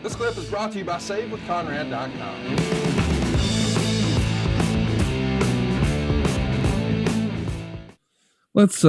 This clip is brought to you by SaveWithConrad.com. Let's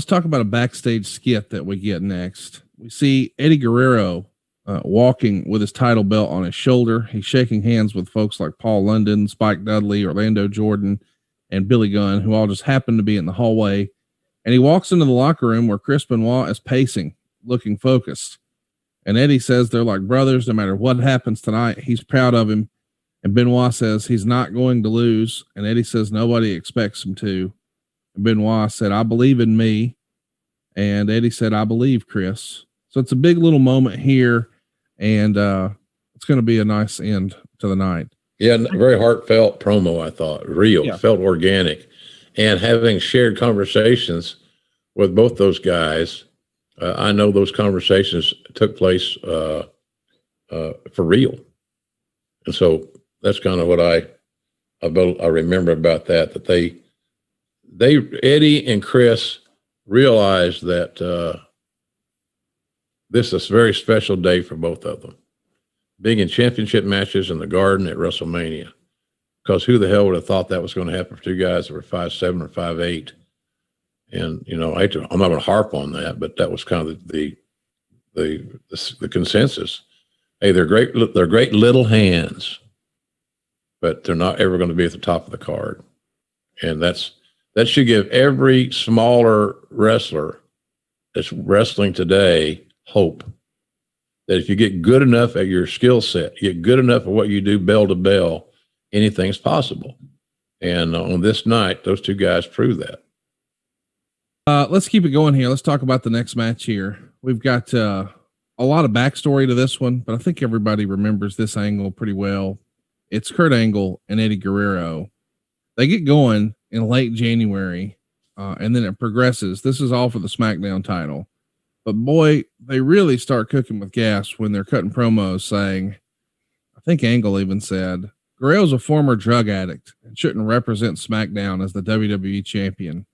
talk about a backstage skit that we get next. We see Eddie Guerrero walking with his title belt on his shoulder. He's shaking hands with folks like Paul London, Spike Dudley, Orlando Jordan, and Billy Gunn, who all just happen to be in the hallway. And he walks into the locker room where Chris Benoit is pacing, looking focused. And Eddie says they're like brothers. No matter what happens tonight, he's proud of him. And Benoit says he's not going to lose. And Eddie says nobody expects him to. And Benoit said, I believe in me. And Eddie said, I believe Chris. So it's a big little moment here. And it's going to be a nice end to the night. Yeah, very heartfelt promo, I thought. Real, felt organic. And having shared conversations with both those guys, I know those conversations took place for real. And so that's kind of what I remember about that they Eddie and Chris realized that this is a very special day for both of them. Being in championship matches in the Garden at WrestleMania. Because who the hell would have thought that was going to happen for two guys that were 5'7" or 5'8"? And, you know, I'm not going to harp on that, but that was kind of the consensus. Hey, they're great little hands, but they're not ever going to be at the top of the card. And that should give every smaller wrestler that's wrestling today hope that if you get good enough at your skill set, you get good enough at what you do bell to bell, anything's possible. And on this night, those two guys prove that. Let's keep it going here. Let's talk about the next match here. We've got a lot of backstory to this one, but I think everybody remembers this angle pretty well. It's Kurt Angle and Eddie Guerrero. They get going in late January, and then it progresses. This is all for the SmackDown title. But boy, they really start cooking with gas when they're cutting promos saying, I think Angle even said, Guerrero's a former drug addict and shouldn't represent SmackDown as the WWE champion.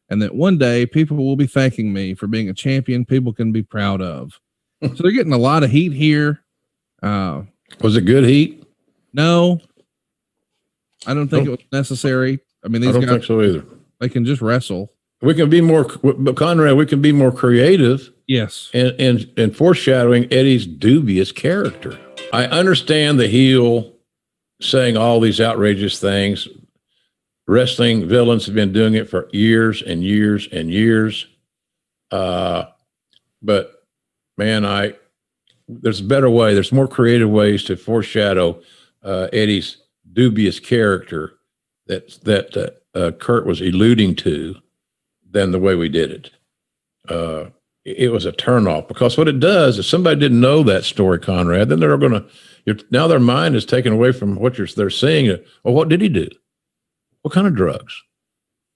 And that one day people will be thanking me for being a champion people can be proud of. So they're getting a lot of heat here. Was it good heat? No, I don't think it was necessary. I mean, these I don't guys, think so either. They can just wrestle. We can be more, but Conrad, we can be more creative. Yes. And foreshadowing Eddie's dubious character. I understand the heel saying all these outrageous things. Wrestling villains have been doing it for years and years and years. But man, there's a better way. There's more creative ways to foreshadow Eddie's dubious character that Kurt was alluding to than the way we did it. It was a turnoff, because what it does is somebody didn't know that story, Conrad, then they're going to, now their mind is taken away from what they're seeing. Well, what did he do? What kind of drugs?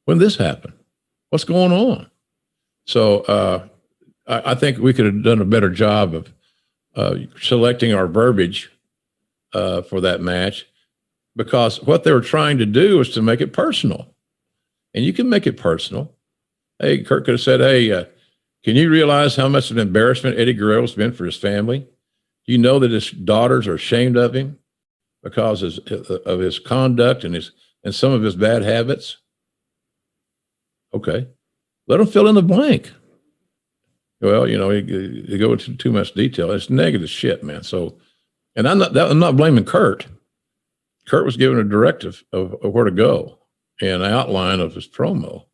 When did this happen? What's going on? So I think we could have done a better job of selecting our verbiage for that match, because what they were trying to do was to make it personal. And you can make it personal. Hey, Kurt could have said, hey, can you realize how much of an embarrassment Eddie Guerrero's been for his family? You know that his daughters are ashamed of him because of his conduct and some of his bad habits. Okay. Let him fill in the blank. Well, you know, you go into too much detail. It's negative shit, man. So, and I'm not blaming Kurt. Kurt was given a directive of where to go and an outline of his promo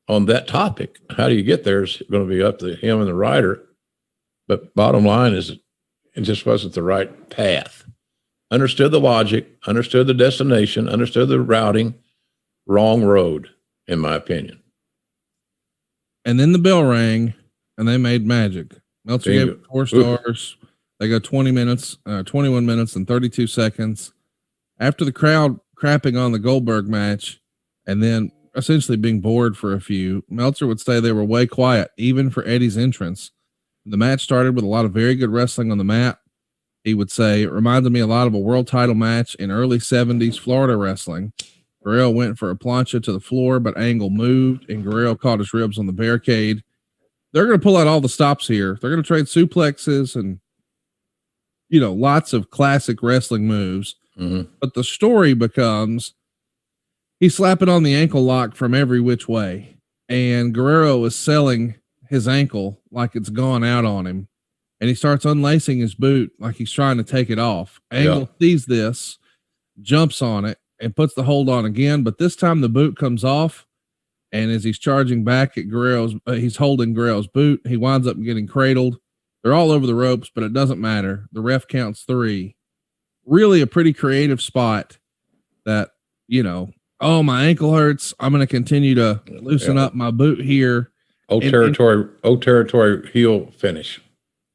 on that topic. How do you get there is going to be up to him and the writer. But bottom line is, it just wasn't the right path. Understood the logic, understood the destination, understood the routing. Wrong road, in my opinion. And then the bell rang, and they made magic. Meltzer gave it 4 stars. They go 21 minutes and 32 seconds. After the crowd crapping on the Goldberg match, and then essentially being bored for a few, Meltzer would say they were way quiet, even for Eddie's entrance. The match started with a lot of very good wrestling on the mat. He would say it reminded me a lot of a world title match in early 70s Florida wrestling. Guerrero went for a plancha to the floor, but Angle moved, and Guerrero caught his ribs on the barricade. They're going to pull out all the stops here. They're going to trade suplexes, and lots of classic wrestling moves. Mm-hmm. But the story becomes he's slapping on the ankle lock from every which way. And Guerrero is selling his ankle like it's gone out on him. And he starts unlacing his boot like he's trying to take it off. Angle sees this, jumps on it, and puts the hold on again. But this time the boot comes off. And as he's charging back at Guerrero's, he's holding Guerrero's boot. He winds up getting cradled. They're all over the ropes, but it doesn't matter. The ref counts 3. Really a pretty creative spot that, oh, my ankle hurts. I'm going to continue to loosen up my boot here. Old territory heel finish.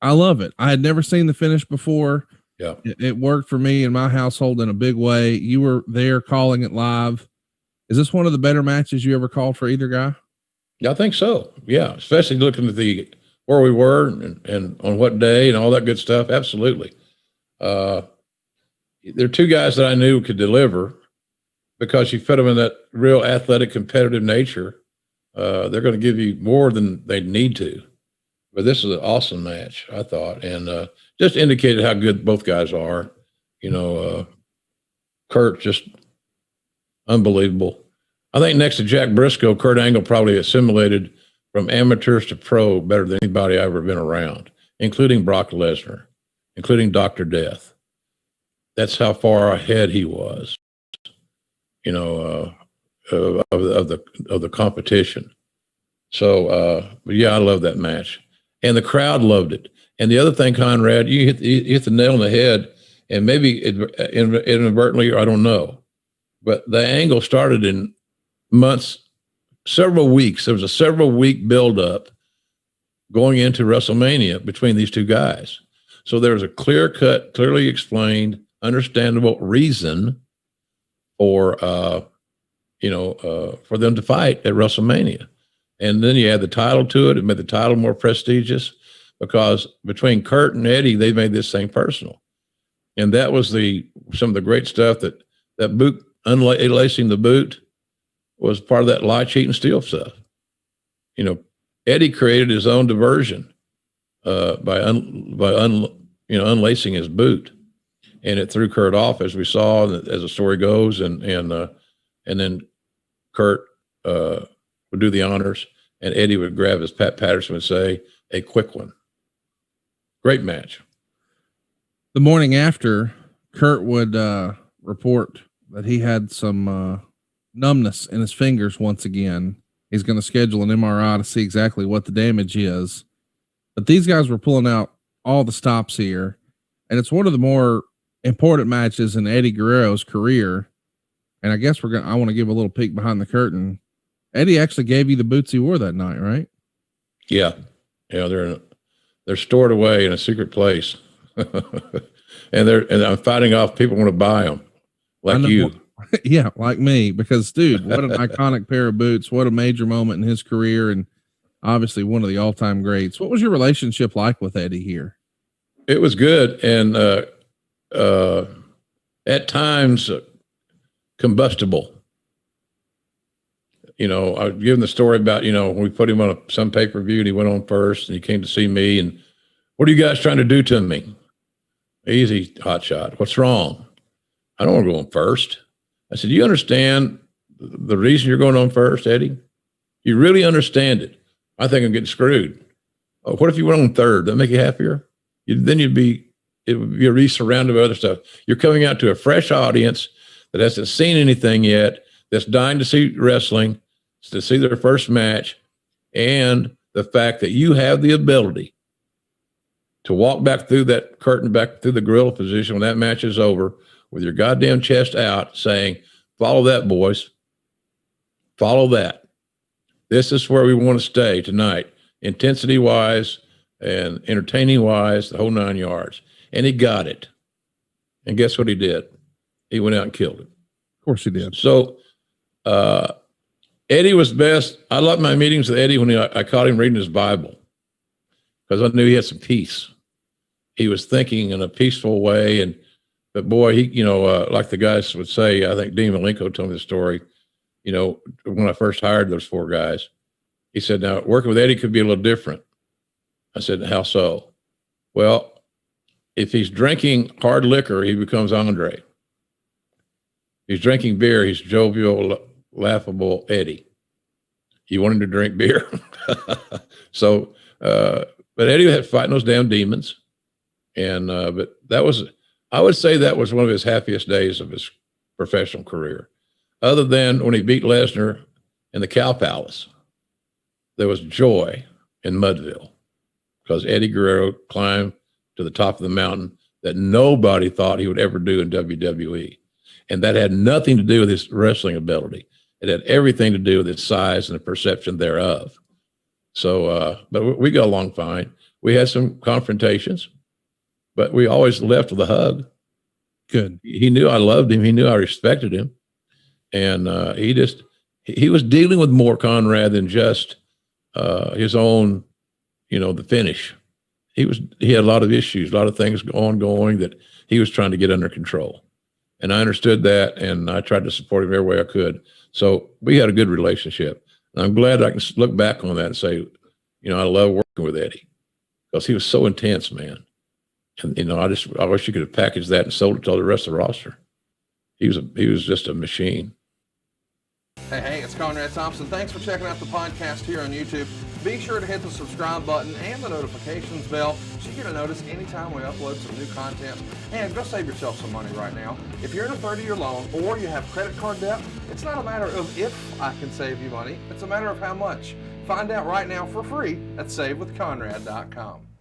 I love it. I had never seen the finish before. Yeah. It worked for me in my household in a big way. You were there calling it live. Is this one of the better matches you ever called for either guy? Yeah, I think so. Yeah. Especially looking at where we were and on what day and all that good stuff. Absolutely. There are 2 guys that I knew could deliver because you fit them in that real athletic, competitive nature. They're going to give you more than they need to. But this is an awesome match, I thought, and just indicated how good both guys are. Kurt just unbelievable. I think next to Jack Briscoe, Kurt Angle probably assimilated from amateurs to pro better than anybody I've ever been around, including Brock Lesnar, including Dr. Death. That's how far ahead he was, of the competition. So, but yeah, I love that match, and the crowd loved it. And the other thing, Conrad, you hit the nail on the head, and maybe inadvertently, I don't know, but the angle started in months, several weeks. There was a several-week buildup going into WrestleMania between these 2 guys. So there was a clear-cut, clearly explained, understandable reason for them to fight at WrestleMania. And then you add the title to it. It made the title more prestigious because between Kurt and Eddie, they made this thing personal. And that was some of the great stuff that boot, unlacing the boot, was part of that lie, cheat, and steal stuff. Eddie created his own diversion by unlacing his boot, and it threw Kurt off, as we saw as the story goes, and then Kurt would do the honors, and Eddie would grab his Pat Patterson and say, "A quick one." Great match. The morning after, Kurt would report that he had some numbness in his fingers once again. He's going to schedule an MRI to see exactly what the damage is. But these guys were pulling out all the stops here, and it's one of the more important matches in Eddie Guerrero's career. And I guess I want to give a little peek behind the curtain. Eddie actually gave you the boots he wore that night, right? Yeah. They're stored away in a secret place. and I'm fighting off people want to buy them like you. Yeah, like me, because dude, what an iconic pair of boots. What a major moment in his career, and obviously one of the all-time greats. What was your relationship like with Eddie here? It was good, and at times combustible. I was giving the story about, when we put him on some pay-per-view and he went on first and he came to see me, and what are you guys trying to do to me? Easy, hotshot. What's wrong? I don't want to go on first. I said, you understand the reason you're going on first, Eddie? You really understand it. I think I'm getting screwed. Oh, what if you went on third? That make you happier? Then you'd be surrounded by other stuff. You're coming out to a fresh audience that hasn't seen anything yet, that's dying to see wrestling, to see their first match, and the fact that you have the ability to walk back through that curtain, back through the gorilla position when that match is over, with your goddamn chest out, saying, follow that, boys. Follow that. This is where we want to stay tonight, intensity-wise and entertaining-wise, the whole 9 yards. And he got it. And guess what he did? He went out and killed it. Of course he did. So Eddie was best. I loved my meetings with Eddie when I caught him reading his Bible, because I knew he had some peace. He was thinking in a peaceful way, but boy, he, like the guys would say, I think Dean Malenko told me the story, when I first hired those 4 guys, he said, now working with Eddie could be a little different. I said, how so? Well, if he's drinking hard liquor, he becomes Andre. If he's drinking beer, he's jovial, laughable Eddie. You want him to drink beer. So, but Eddie had fighting those damn demons. And, but that was, I would say that was one of his happiest days of his professional career. Other than when he beat Lesnar in the Cow Palace, there was joy in Mudville because Eddie Guerrero climbed to the top of the mountain that nobody thought he would ever do in WWE. And that had nothing to do with his wrestling ability. It had everything to do with his size and the perception thereof. So, but we got along fine. We had some confrontations, but we always left with a hug. Good. He knew I loved him. He knew I respected him. And he was dealing with more, Conrad, than just his own, the finish. He had a lot of issues, a lot of things ongoing that he was trying to get under control. And I understood that, and I tried to support him every way I could. So we had a good relationship. And I'm glad I can look back on that and say, I love working with Eddie because he was so intense, man. And, I wish you could have packaged that and sold it to all the rest of the roster. He was just a machine. Hey, it's Conrad Thompson. Thanks for checking out the podcast here on YouTube. Be sure to hit the subscribe button and the notifications bell so you get a notice anytime we upload some new content. And go save yourself some money right now. If you're in a 30-year loan or you have credit card debt, it's not a matter of if I can save you money. It's a matter of how much. Find out right now for free at SaveWithConrad.com.